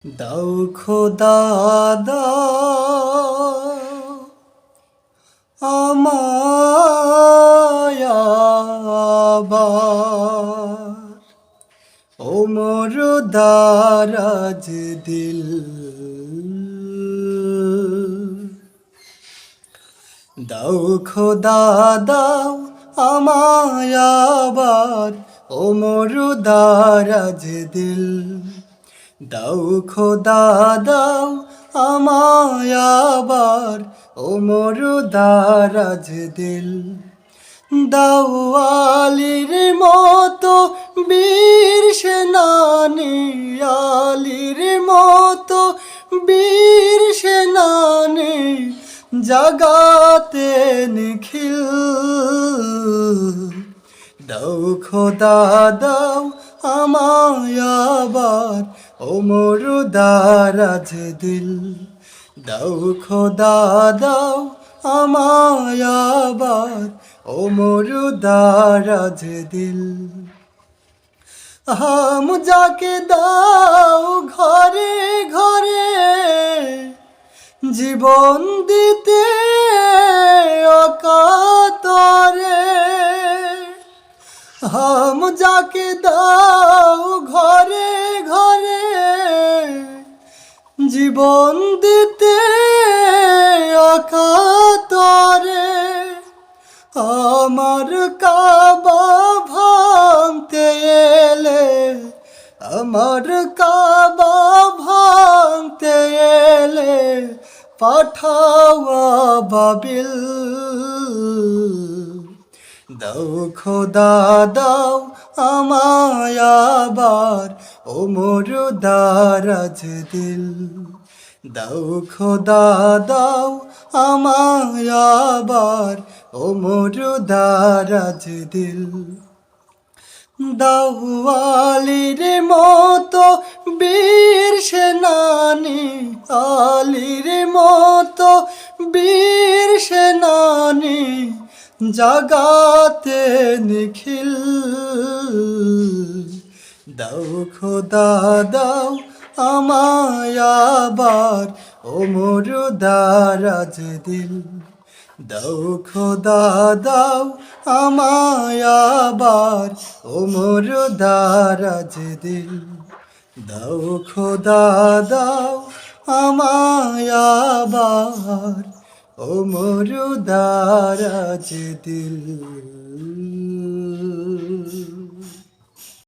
দাও খোদা দাও আমায় আবার, ও মোর দারাজ দিল। দাও খোদা দাও আমায় আবার, ও মোর দারাজ দিল। দাও খোদা দাও আমায় আবার, ও মোর দারাজ দিল। দাও আলীর মতো বীর সেনানী, আলীর মতো বীর সেনানী, জাগাতে নিখিল। দাও খোদা দাও আমায় আবার, ও মোর দারাজ দিল। দাও খোদা দাও আমায় আবার, ও মোর দারাজ দিল। হাম যাকে দাও ঘরে ঘরে, জীবন দিতে অকাতরে। হাম যাকে দাও ঘরে ঘরে, জীবন দিতে অকাতরে। আমার কাবা ভাঙতে এলে, আমার কাবা ভাঙতে এলে, পাঠাও আবাবিল। দাও খোদা দাও আমায় আবার, ও মোর দারাজ দিল। দাও খোদা দাও আমায় আবার, ও মোর দারাজ দিল। দাও আলীর মতো বীর সেনানী, আলীর মতো বীর সেনানী, জাগাতে নিখিল। দাও খোদা দাও আমায় আবার, ও মোর দারাজ দিল। দাও খোদা দাও আমায় আবার, ও মোর দারাজ দিল। দাও খোদা দাও আমায় আবার, ও মোর দারাজ দিল।